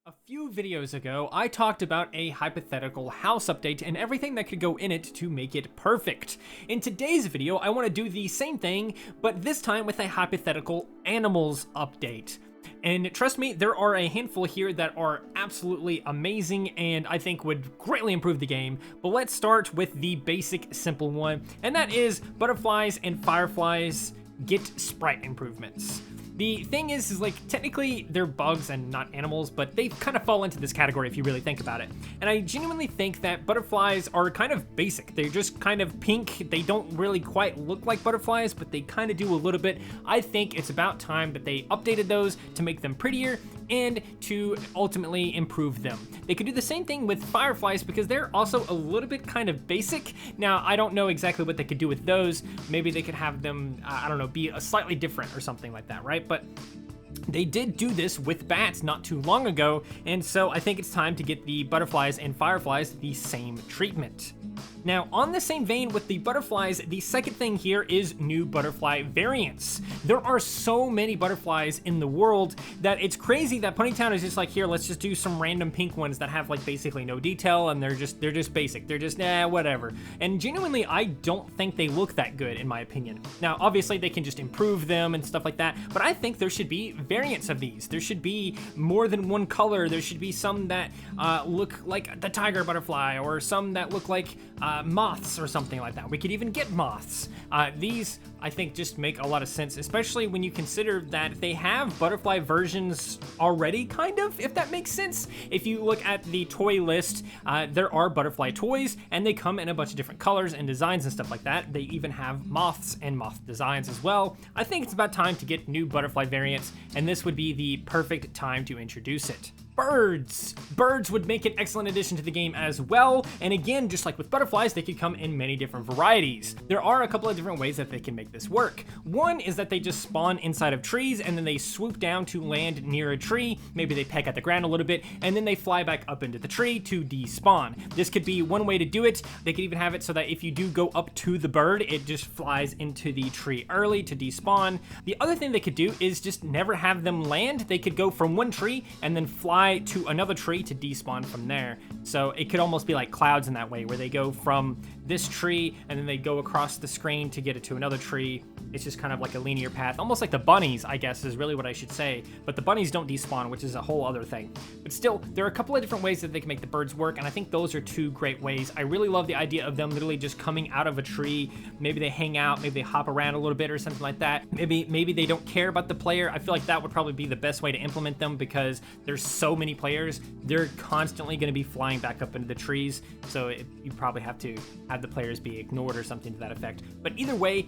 A few videos ago, I talked about a hypothetical house update and everything that could go in it to make it perfect. In today's video, I want to do the same thing, but this time with a hypothetical animals update. And trust me, there are a handful here that are absolutely amazing and I think would greatly improve the game. But let's start with the basic simple one, and that is butterflies and fireflies get sprite improvements. The thing is like, technically they're bugs and not animals, but they kind of fall into this category if you really think about it. And I genuinely think that butterflies are kind of basic. They're just kind of pink. They don't really quite look like butterflies, but they kind of do a little bit. I think it's about time that they updated those to make them prettier and to ultimately improve them. They could do the same thing with fireflies because they're also a little bit kind of basic. Now, I don't know exactly what they could do with those. Maybe they could have them, I don't know, be a slightly different or something like that, right? But they did do this with bats not too long ago, and so I think it's time to get the butterflies and fireflies the same treatment. Now, on the same vein with the butterflies, the second thing here is new butterfly variants. There are so many butterflies in the world that it's crazy that Ponytown is just like, here, let's just do some random pink ones that have like basically no detail, and they're just basic. They're just, whatever. And genuinely, I don't think they look that good in my opinion. Now, obviously they can just improve them and stuff like that, but I think there should be variants of these. There should be more than one color. There should be some that look like the tiger butterfly, or some that look like moths or something like that. We could even get moths. These, I think, just make a lot of sense, especially when you consider that they have butterfly versions already, kind of, if that makes sense. If you look at the toy list, there are butterfly toys, and they come in a bunch of different colors and designs and stuff like that. They even have moths and moth designs as well. I think it's about time to get new butterfly variants, and this would be the perfect time to introduce it. Birds. Birds would make an excellent addition to the game as well, and again, just like with butterflies, they could come in many different varieties. There are a couple of different ways that they can make this work. One is that they just spawn inside of trees, and then they swoop down to land near a tree. Maybe they peck at the ground a little bit, and then they fly back up into the tree to despawn. This could be one way to do it. They could even have it so that if you do go up to the bird, it just flies into the tree early to despawn. The other thing they could do is just never have them land. They could go from one tree and then fly to another tree to despawn from there. So it could almost be like clouds in that way, where they go from this tree and then they go across the screen to get it to another tree. It's just kind of like a linear path, almost like the bunnies, I guess is really what I should say. But the bunnies don't despawn, which is a whole other thing. But still, there are a couple of different ways that they can make the birds work, and I think those are two great ways. I really love the idea of them literally just coming out of a tree. Maybe they hang out, maybe they hop around a little bit or something like that. Maybe they don't care about the player. I feel like that would probably be the best way to implement them, because there's so many players. They're constantly going to be flying back up into the trees, so you probably have to have the players be ignored or something to that effect. But either way,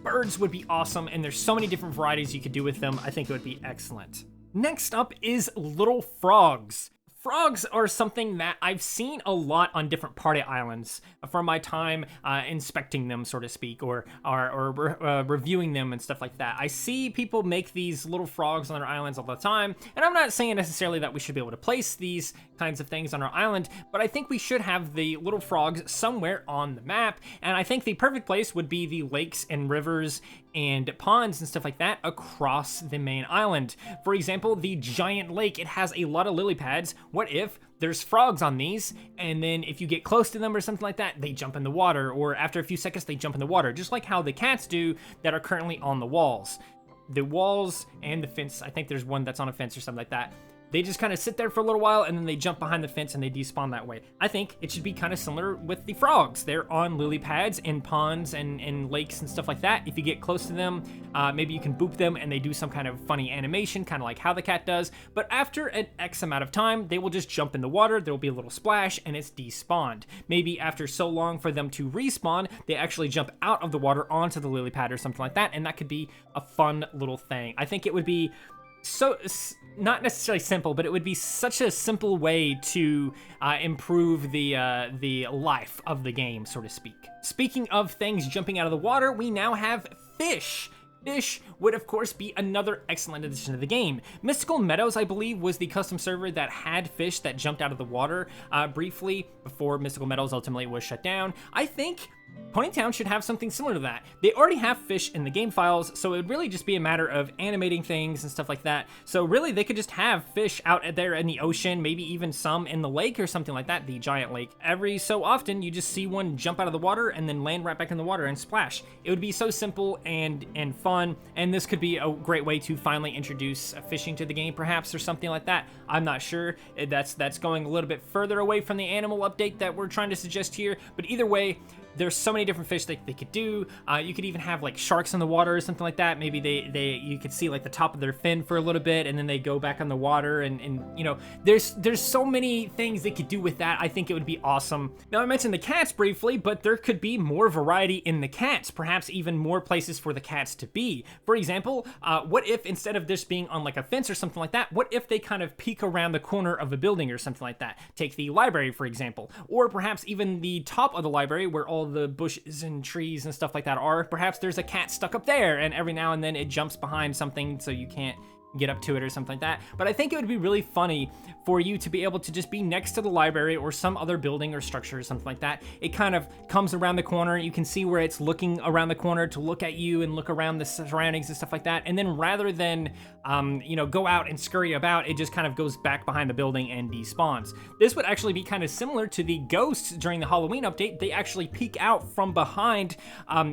birds would be awesome, and there's so many different varieties you could do with them. I think it would be excellent. Next up is little frogs. Frogs are something that I've seen a lot on different party islands from my time inspecting them, so to speak, or reviewing them and stuff like that. I see people make these little frogs on their islands all the time, and I'm not saying necessarily that we should be able to place these kinds of things on our island, but I think we should have the little frogs somewhere on the map, and I think the perfect place would be the lakes and rivers and ponds and stuff like that across the main island. For example, the giant lake, it has a lot of lily pads. What if there's frogs on these, and then if you get close to them or something like that, they jump in the water, or after a few seconds they jump in the water, just like how the cats do that are currently on the walls. The walls and the fence, I think there's one that's on a fence or something like that. They just kind of sit there for a little while, and then they jump behind the fence and they despawn that way. I think it should be kind of similar with the frogs. They're on lily pads and ponds and lakes and stuff like that. If you get close to them, maybe you can boop them and they do some kind of funny animation, kind of like how the cat does. But after an X amount of time, they will just jump in the water. There will be a little splash and it's despawned. Maybe after so long for them to respawn, they actually jump out of the water onto the lily pad or something like that. And that could be a fun little thing. I think it would be so, not necessarily simple, but it would be such a simple way to improve the life of the game, so to speak. Speaking of things jumping out of the water, we now have fish. Fish would of course be another excellent addition to the game. Mystical Meadows, I believe, was the custom server that had fish that jumped out of the water briefly before Mystical Meadows ultimately was shut down. I think Ponytown should have something similar to that. They already have fish in the game files, so it would really just be a matter of animating things and stuff like that. So really, they could just have fish out there in the ocean, maybe even some in the lake or something like that, the giant lake. Every so often, you just see one jump out of the water and then land right back in the water and splash. It would be so simple and fun, and this could be a great way to finally introduce fishing to the game, perhaps, or something like that. I'm not sure. That's going a little bit further away from the animal update that we're trying to suggest here, but either way, there's so many different fish that they could do. You could even have like sharks in the water or something like that. Maybe you could see like the top of their fin for a little bit, and then they go back on the water, and you know, there's so many things they could do with that. I think it would be awesome. Now, I mentioned the cats briefly, but there could be more variety in the cats, perhaps even more places for the cats to be. For example, what if instead of this being on like a fence or something like that, what if they kind of peek around the corner of a building or something like that? Take the library, for example, or perhaps even the top of the library where all the bushes and trees and stuff like that are. Perhaps there's a cat stuck up there, and every now and then it jumps behind something so you can't get up to it or something like that. But I think it would be really funny for you to be able to just be next to the library or some other building or structure or something like that. It kind of comes around the corner. You can see where it's looking around the corner to look at you and look around the surroundings and stuff like that. And then rather than, you know, go out and scurry about, it just kind of goes back behind the building and despawns. This would actually be kind of similar to the ghosts during the Halloween update. They actually peek out from behind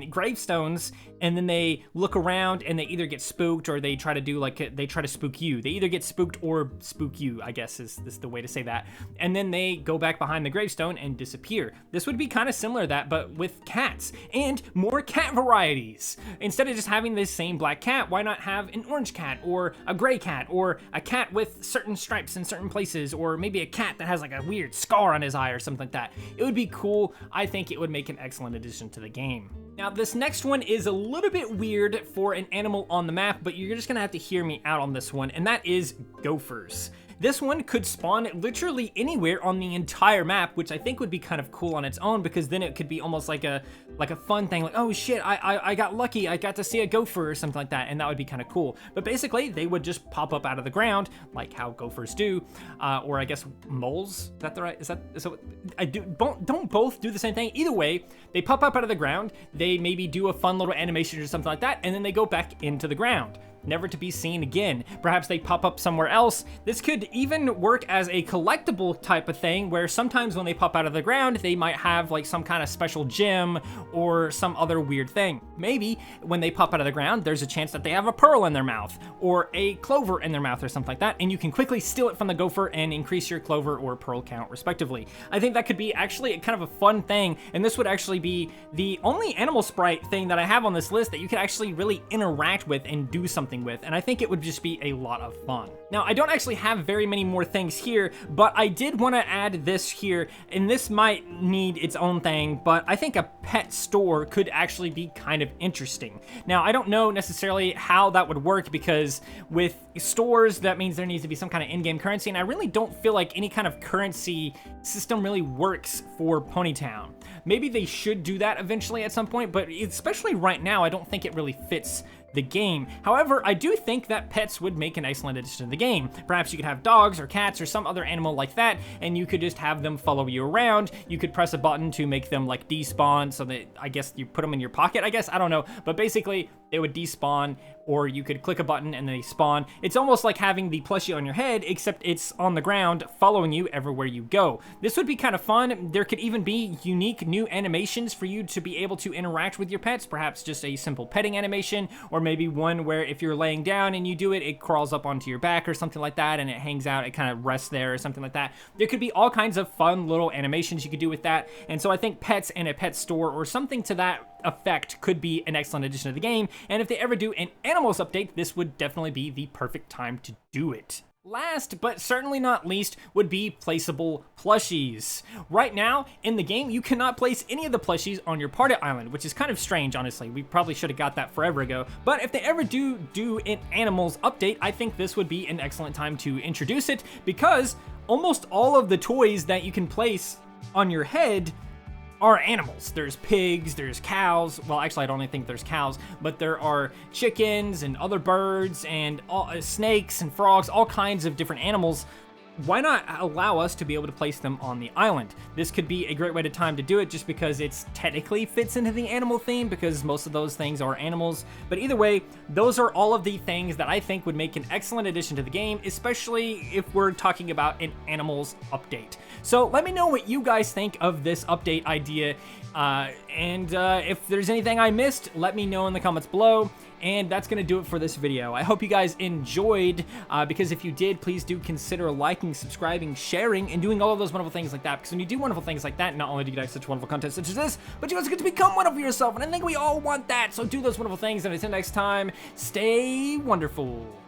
gravestones, and then they look around and they either get spooked or they try to do like, they try to spook you. They either get spooked or spook you, I guess is the way to say that. And then they go back behind the gravestone and disappear. This would be kind of similar to that, but with cats and more cat varieties. Instead of just having this same black cat, why not have an orange cat or a gray cat or a cat with certain stripes in certain places, or maybe a cat that has like a weird scar on his eye or something like that. It would be cool. I think it would make an excellent addition to the game. Now, this next one is a little bit weird for an animal on the map, but you're just gonna have to hear me out on this one, and that is Gophers. This one could spawn literally anywhere on the entire map, which I think would be kind of cool on its own, because then it could be almost like a fun thing, like, oh shit, I got lucky, I got to see a gopher or something like that, and that would be kind of cool. But basically, they would just pop up out of the ground, like how gophers do, or I guess moles. Is that the right? Is that what I do? Don't both do the same thing? Either way, they pop up out of the ground. They maybe do a fun little animation or something like that, and then they go back into the ground, never to be seen again. Perhaps they pop up somewhere else. This could even work as a collectible type of thing, where sometimes when they pop out of the ground, they might have like some kind of special gem or some other weird thing. Maybe when they pop out of the ground, there's a chance that they have a pearl in their mouth or a clover in their mouth or something like that, and you can quickly steal it from the gopher and increase your clover or pearl count respectively. I think that could be actually kind of a fun thing, and this would actually be the only animal sprite thing that I have on this list that you could actually really interact with and do something with, and I think it would just be a lot of fun. Now, I don't actually have very many more things here, but I did want to add this here, and this might need its own thing, but I think a pet store could actually be kind of interesting. Now, I don't know necessarily how that would work, because with stores, that means there needs to be some kind of in-game currency, and I really don't feel like any kind of currency system really works for Ponytown. Maybe they should do that eventually at some point, but especially right now, I don't think it really fits the game. However, I do think that pets would make an excellent addition to the game. Perhaps you could have dogs or cats or some other animal like that, and you could just have them follow you around. You could press a button to make them like despawn, so that I guess you put them in your pocket, I don't know. But basically, they would despawn, or you could click a button and they spawn. It's almost like having the plushie on your head, except it's on the ground following you everywhere you go. This would be kind of fun. There could even be unique new animations for you to be able to interact with your pets, perhaps just a simple petting animation, or maybe one where if you're laying down and you do it, it crawls up onto your back or something like that, and it hangs out, it kind of rests there or something like that. There could be all kinds of fun little animations you could do with that, and so I think pets in a pet store or something to that effect could be an excellent addition to the game, and if they ever do an animals update, this would definitely be the perfect time to do it. Last, but certainly not least, would be placeable plushies. Right now, in the game, you cannot place any of the plushies on your party island, which is kind of strange, honestly. We probably should have got that forever ago. But if they ever do an animals update, I think this would be an excellent time to introduce it, because almost all of the toys that you can place on your head are animals. There's pigs, there's cows. Well, actually, I don't even think there's cows, but there are chickens and other birds and snakes and frogs, all kinds of different animals why not allow us to be able to place them on the island? This could be a great way to do it just because it's technically fits into the animal theme because most of those things are animals. But either way, those are all of the things that I think would make an excellent addition to the game, especially if we're talking about an animals update. So let me know what you guys think of this update idea. And if there's anything I missed, let me know in the comments below. And that's going to do it for this video. I hope you guys enjoyed, because if you did, please do consider liking, subscribing, sharing, and doing all of those wonderful things like that. Because when you do wonderful things like that, not only do you get such wonderful content such as this, but you also get to become wonderful yourself. And I think we all want that. So do those wonderful things. And until next time, stay wonderful.